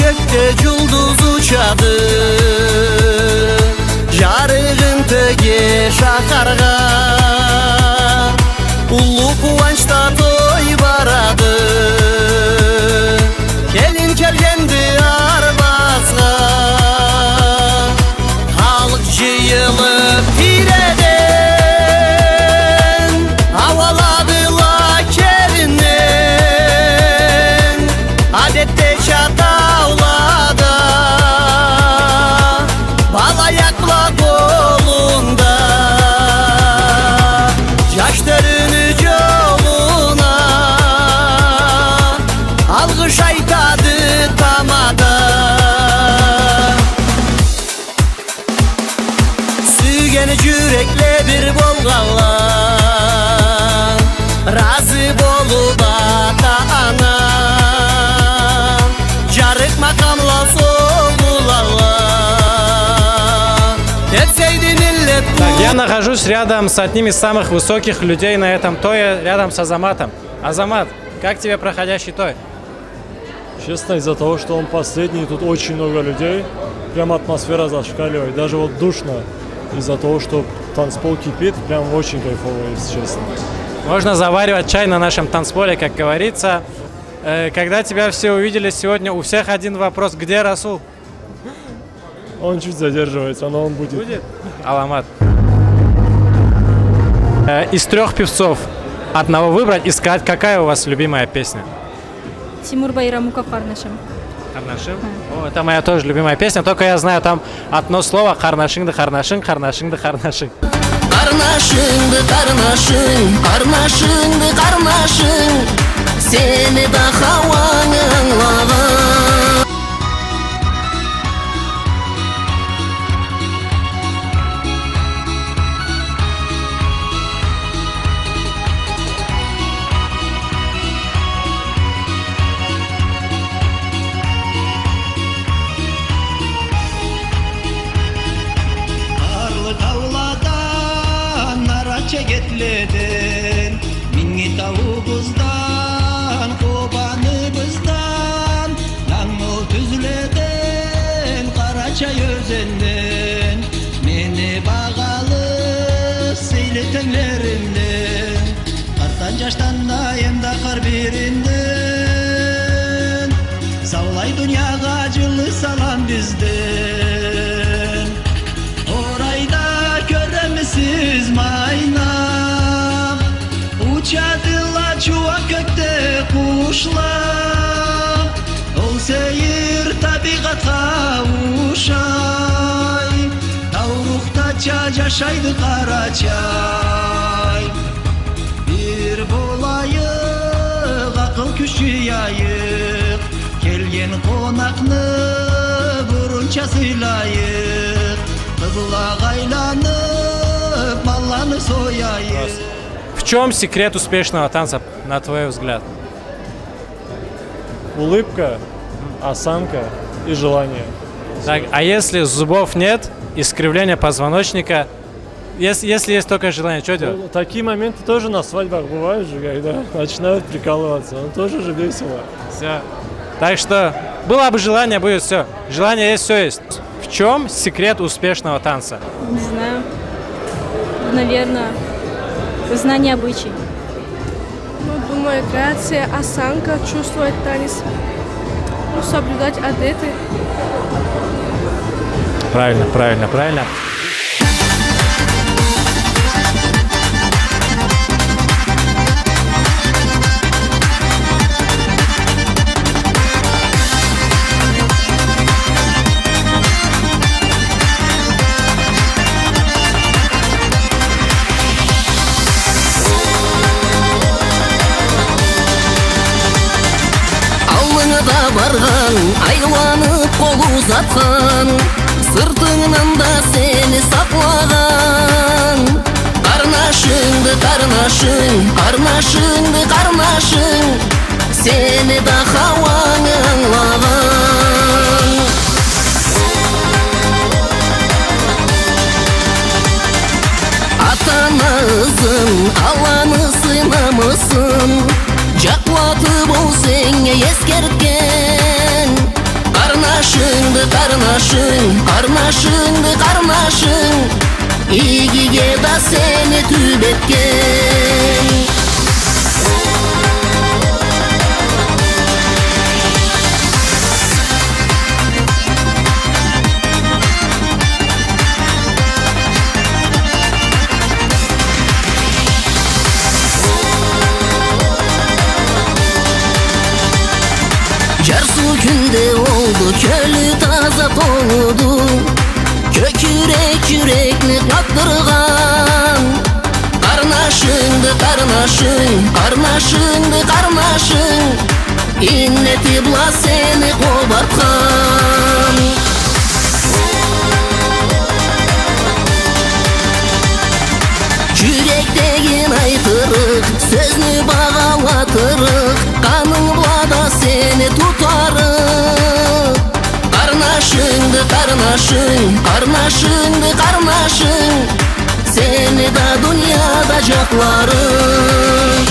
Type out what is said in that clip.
gökte yıldız uçadı, jarığın tege şakarga, ulu kuvvançta toy baradı. Gelin kelgendi Arbazga, halk jıyılıp tireden havaladılar kerinden. Adette çatavlada balayakla kolunda, yaşlarını yoluna algış aytadı tamada. Sügeni yürekle bir bolgalar, razı bolup ata ana, jarık makamla soğularlar. Etseydi millet bu. Так, я нахожусь рядом с одним из самых высоких людей на этом тое, рядом с Азаматом. Азамат, как тебе проходящий той? Честно, из-за того, что он последний, тут очень много людей, прям атмосфера зашкаливает, даже вот душно, из-за того, что танцпол кипит, прям очень кайфово, если честно. Можно заваривать чай на нашем танцполе, как говорится. Когда тебя все увидели сегодня, у всех один вопрос: где Расул? Он чуть задерживается, но он будет. Будет? Аламат. Из 3 певцов одного выбрать и сказать, какая у вас любимая песня? Тимур Байрамуков Карнашим. Карнашин? О, это моя тоже любимая песня, только я знаю там одно слово: Карнашин да Карнашин, Карнашин да Карнашин. Karnaşındı karnaşın, karnaşındı karnaşın, seni de havanın lağı. Karlı tavladan naraça getledin, mingi tavuğuzdan, kobanımızdan, nangıl tüzledin, karaçay özenden, meni bağalı seyletenlerimden, kartan yaştan da yenda kar birinden, savlay dünyaga cıllı salam bizden. Orayda göremisiz maynam, uçadılar çuva kökte kuşlar. Ol seyir tabiqatga uşay, tavrukta yaşaydı Karaçay. Bir bolayık, akıl küçü yayık, kelgen konakны burunça sıylayık. Kızıla gaylanıp mallanı soyayık. В чем секрет успешного танца, на твой взгляд? Улыбка, осанка и желание. Так, а если зубов нет, искривление позвоночника, если есть только желание, что делать? Ну, такие моменты тоже на свадьбах бывают же, когда начинают прикалываться. Но тоже же весело. Все. Так что было бы желание, будет все. Желание есть, все есть. В чем секрет успешного танца? Не знаю. Наверное, знание обычай. Ну, думаю, грация, осанка, чувствовать танец, ну, соблюдать адеты. Правильно, правильно, правильно. Барган, айланып кол узаткан, сыртыңнан да сени саклаган. Карнашыңды карнашың, карнашыңды карнашың, сени да хаваң аңлаган. Ата-анасың, аланысы намысын, жаклатып ол сеңе ескерткен. Karnaşındı karnaşın İgiye da seni tübetken Carsu günde oldu kölü taza toğdu Kök yürekni kaptırgan Karnaşındı karnaşın İnneti bula seni kobartkan Yürektegin aytırık Sözünü bağalatırık Kanın bulada seni tutarık Karnaşındı seni de dünyada caklarık